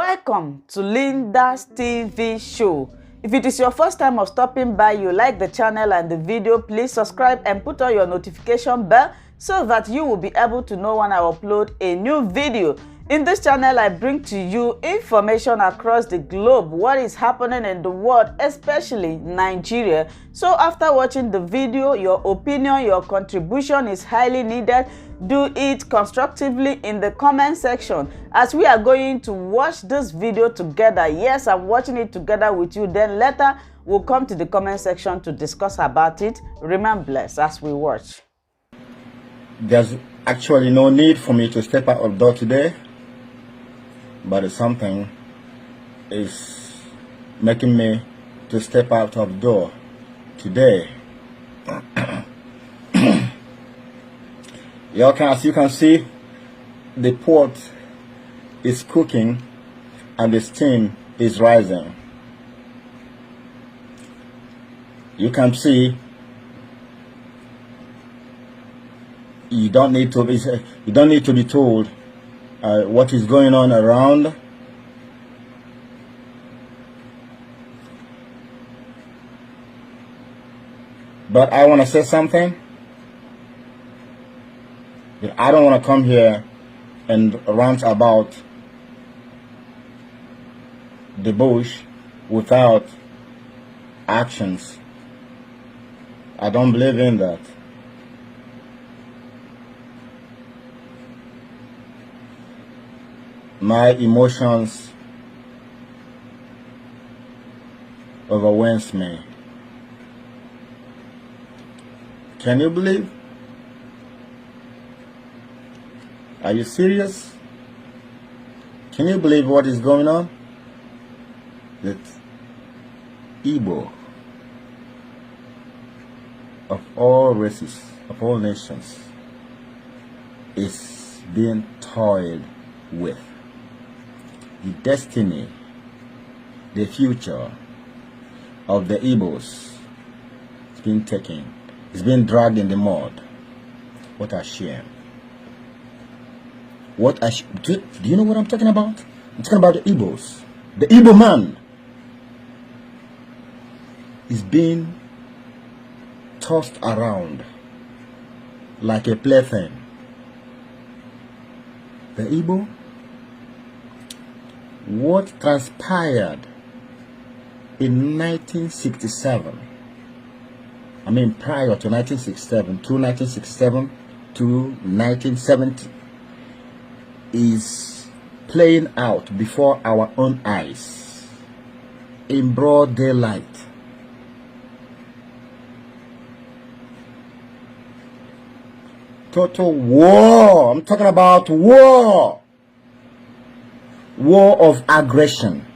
Welcome to Linda's TV show. If it is your first time of stopping by, you like the channel and the video, please subscribe and put on your notification bell so that you will be able to know when I upload a new video. In this channel, I bring to you information across the globe, what is happening in the world, especially Nigeria. So after watching the video, your opinion, your contribution is highly needed. Do it constructively in the comment section as we are going to watch this video together. Yes, I'm watching it together with you. Then later, we'll come to the comment section to discuss about it. Remain blessed as we watch. There's actually no need for me to step out of the door today, but something is making me to step out of the door today. As you can see, the pot is cooking and the steam is rising. You can see you don't need to be told what is going on around. But I want to say something. I don't want to come here and rant about the bush without actions. I don't believe in that. My emotions overwhelms me. Can you believe? Are you serious? Can you believe what is going on? That Igbo of all races, of all nations, is being toyed with. The destiny, the future of the Igbos is being taken, is being dragged in the mud. What a shame. Do you know what I'm talking about? I'm talking about the Igbos. The Igbo man is being tossed around like a plaything. The Igbo, what transpired in 1967, I mean prior to 1967, to 1967 to 1970, is playing out before our own eyes in broad daylight. Total war. I'm talking about war. War of aggression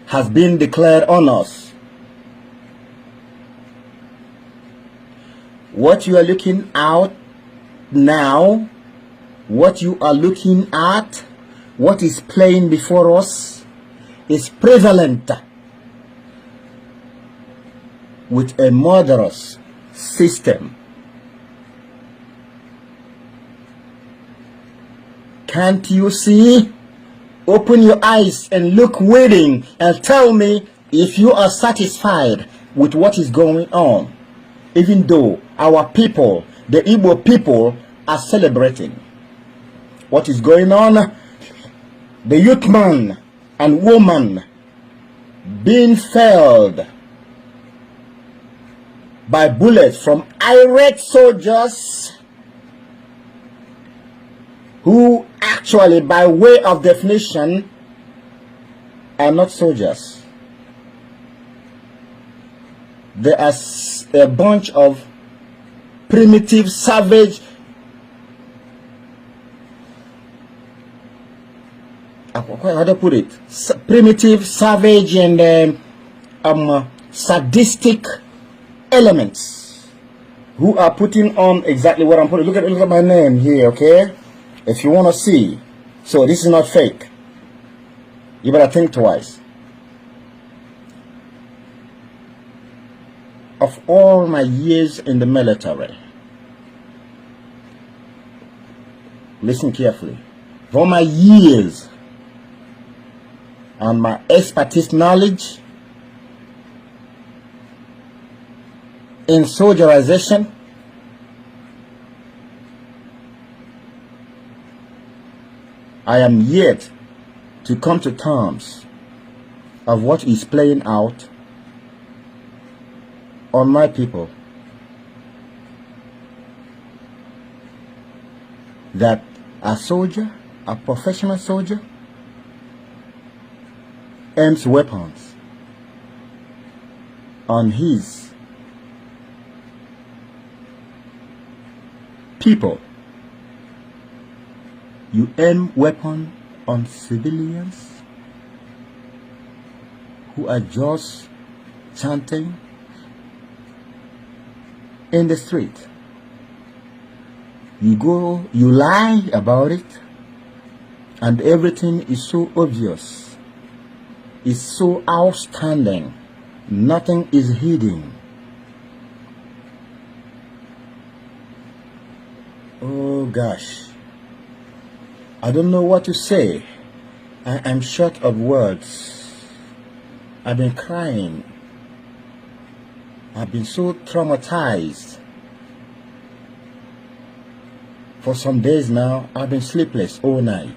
has been declared on us. What you are looking out now, what you are looking at, what is playing before us, is prevalent with a murderous system. Can't you see? Open your eyes and look within and tell me if you are satisfied with what is going on, even though our people, the Igbo people, are celebrating. What is going on? The youth man and woman being felled by bullets from irate soldiers who actually, by way of definition, are not soldiers. They are a bunch of primitive, savage, how do I put it? Primitive, savage, and sadistic elements who are putting on exactly what I'm putting. Look at my name here, okay? If you want to see. So this is not fake. You better think twice. Of all my years in the military, listen carefully. For my years and my expertise knowledge in soldierization, I am yet to come to terms of what is playing out on my people. That a soldier, a professional soldier, aims weapons on his people. You aim weapon on civilians who are just chanting in the street. You lie about it, and everything is so obvious, is so outstanding, nothing is hidden. Oh gosh, I don't know what to say. I am short of words. I've been crying. I've been so traumatized. For some days now, I've been sleepless all night.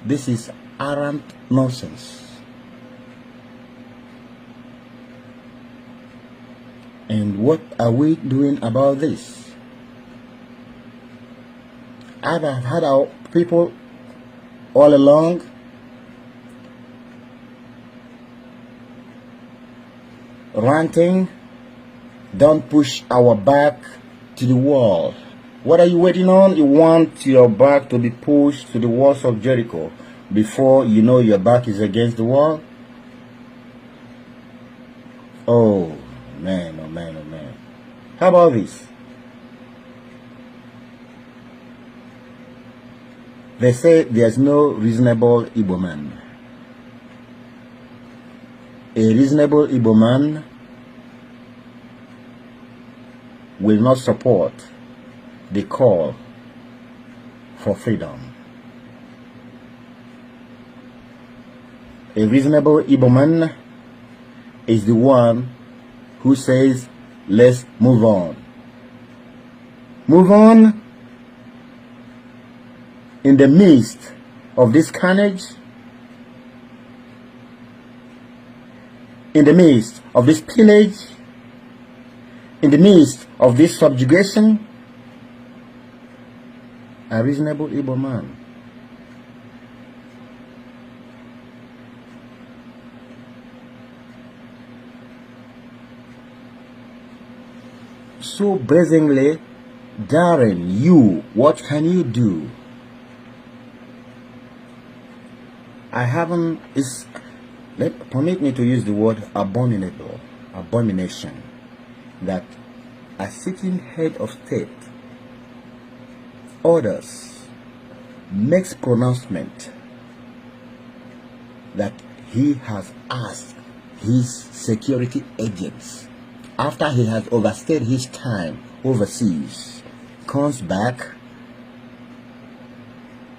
This is arrant nonsense. And what are we doing about this? I've had our people all along ranting, don't push our back to the wall. What are you waiting on? You want your back to be pushed to the walls of Jericho before you know your back is against the wall? Oh man, oh man, oh man. How about this? They say there's no reasonable Igbo man. A reasonable Igbo man will not support the call for freedom. A reasonable Igbo man is the one who says, let's move on. Move on in the midst of this carnage, in the midst of this pillage, in the midst of this subjugation. A reasonable Igbo man so brazenly daring you, what can you do? I haven't, permit me to use the word abominable, abomination, that a sitting head of state orders, makes pronouncement that he has asked his security agents, after he has overstayed his time overseas, comes back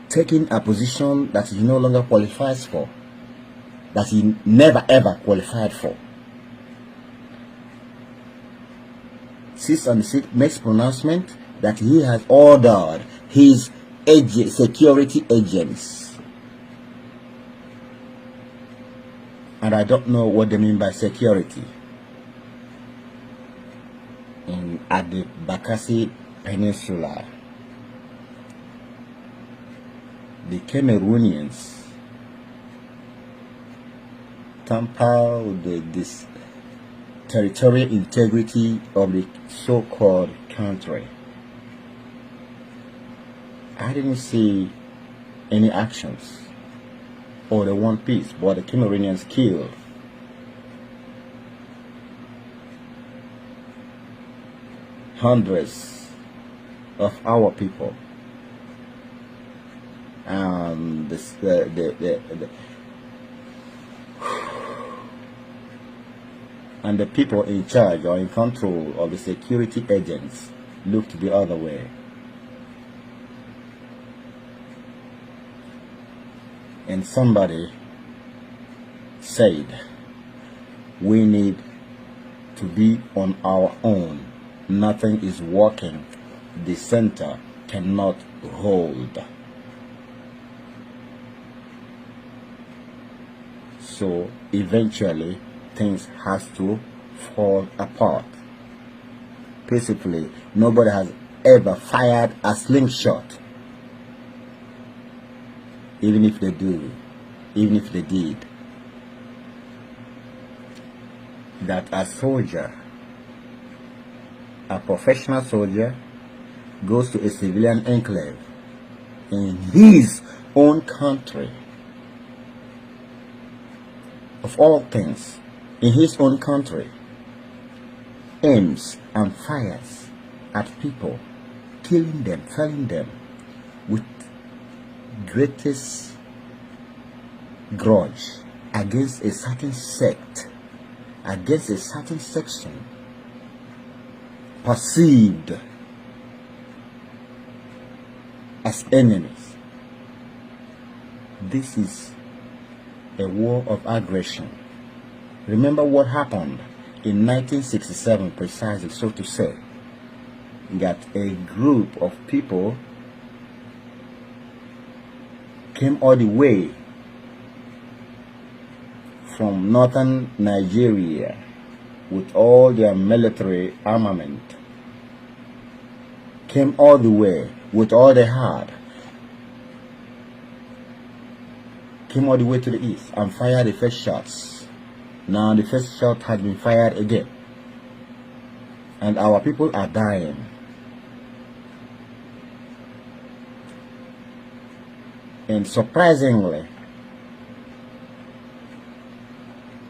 taking a position that he no longer qualifies for, that he never ever qualified for. Sits on the seat, makes pronouncement that he has ordered his security agents. And I don't know what they mean by security. At the Bakassi Peninsula, the Cameroonians tamper with this territorial integrity of the so-called country. I didn't see any actions or the one piece, but the Cameroonians killed hundreds of our people, and and the people in charge or in control of the security agents looked the other way. and somebody said we need to be on our own. Nothing is working. The center cannot hold. So eventually things has to fall apart. Basically, nobody has ever fired a slingshot. Even if they do, even if they did, that a soldier, a professional soldier, goes to a civilian enclave in his own country, of all things, in his own country, aims and fires at people, killing them, felling them with greatest grudge against a certain sect, against a certain section, perceived as enemies. This is a war of aggression. Remember what happened in 1967, precisely, so to say, that a group of people came all the way from northern Nigeria with all their military armament, came all the way with all they had, came all the way to the east and fired the first shots. Now the first shot has been fired again, and our people are dying. And surprisingly,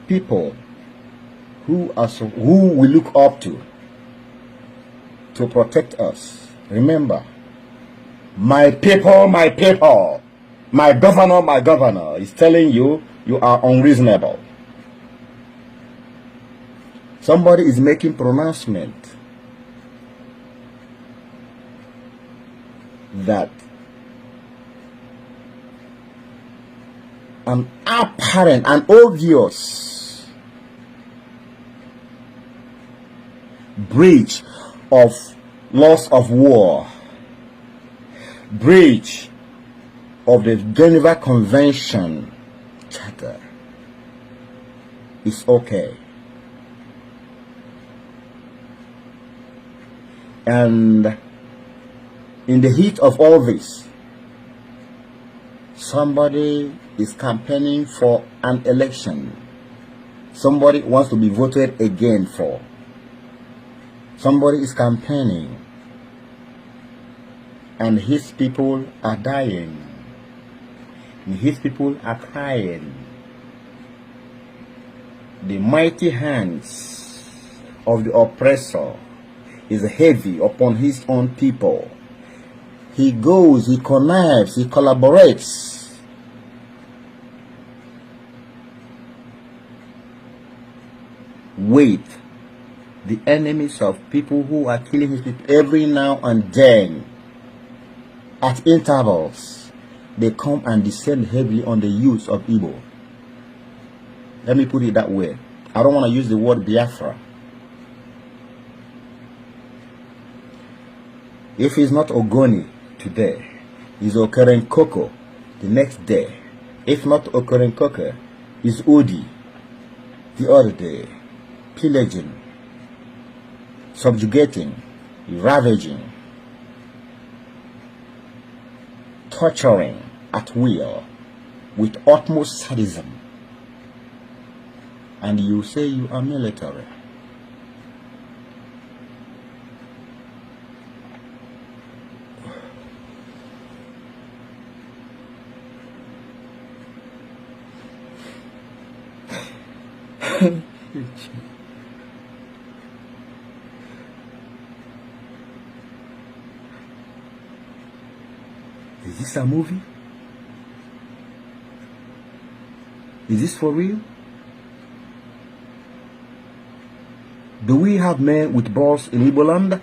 people who we look up to protect us. Remember, my people, my governor is telling you you are unreasonable. Somebody is making pronouncement that an apparent and obvious breach of laws of war, breach of the Geneva Convention Charter is okay. And in the heat of all this, somebody is campaigning for an election. Somebody wants to be voted again for. Somebody is campaigning, and his people are dying, and his people are crying. The mighty hands of the oppressor is heavy upon his own people. He goes, he connives, he collaborates with the enemies of people who are killing his people every now and then. At intervals, they come and descend heavily on the youth of Igbo. Let me put it that way. I don't want to use the word Biafra. If it's not Ogoni today, it's Okerenkoko the next day. If not Okerenkoko, it's Udi the other day. Pillaging, subjugating, ravaging, torturing at will with utmost sadism. And you say you are military. Is this a movie? Is this for real? Do we have men with balls in Igbo land?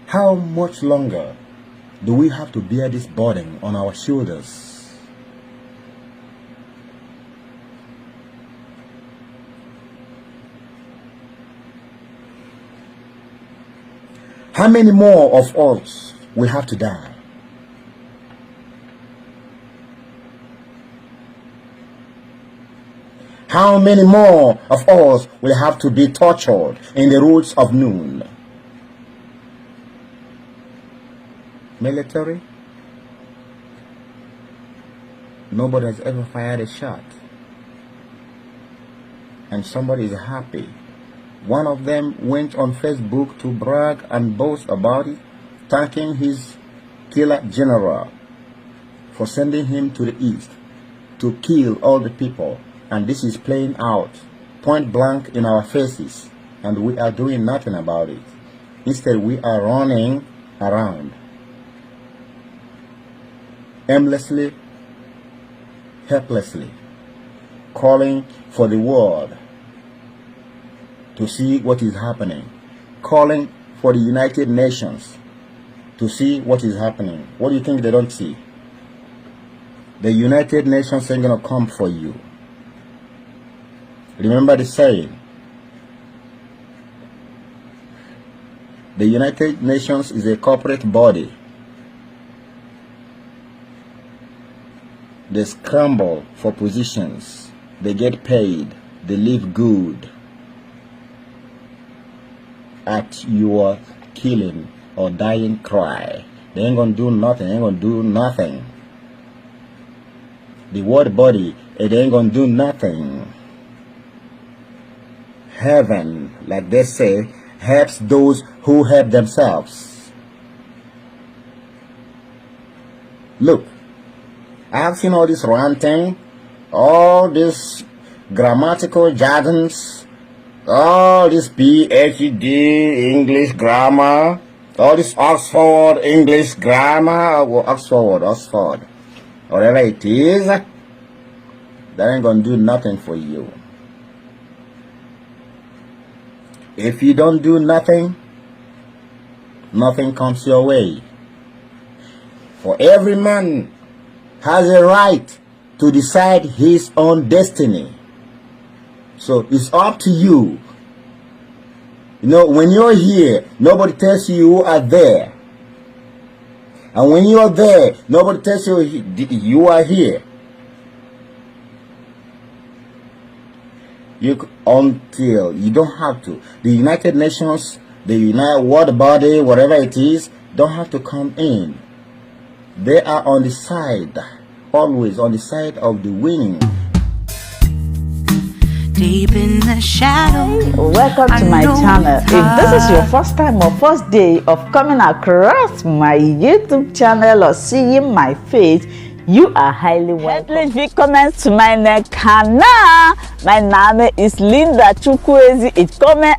How much longer do we have to bear this burden on our shoulders? How many more of us will have to die? How many more of us will have to be tortured in the roads of noon? Military? Nobody has ever fired a shot. And somebody is happy. One of them went on Facebook to brag and boast about it, thanking his killer general for sending him to the east to kill all the people. And this is playing out point blank in our faces, and we are doing nothing about it. Instead, we are running around aimlessly, helplessly, calling for the world to see what is happening, calling for the United Nations to see what is happening. What do you think they don't see? The United Nations ain't gonna come for you. Remember the saying, the United Nations is a corporate body. They scramble for positions, they get paid, they live good at your killing or dying cry. They ain't gonna do nothing, they ain't gonna do nothing. The world body, they ain't gonna do nothing. Heaven, like they say, helps those who help themselves. Look, I have seen all this ranting, all this grammatical jargons, all this PhD English grammar, all this Oxford English grammar, or Oxford, whatever it is, that ain't gonna do nothing for you. If you don't do nothing, nothing comes your way. For every man has a right to decide his own destiny. So it's up to you. You know, when you're here, nobody tells you you are there. And when you are there, nobody tells you you are here. Until you don't have to. The United Nations, the United World Body, whatever it is, don't have to come in. They are on the side, always on the side of the winning. Deep in the shadow. Welcome to my channel. If this is your first time or first day of coming across my YouTube channel or seeing my face, you are highly welcome. Willkommen zu meinem Kanal. Mein Name ist Linda Chukwueze. Ich komme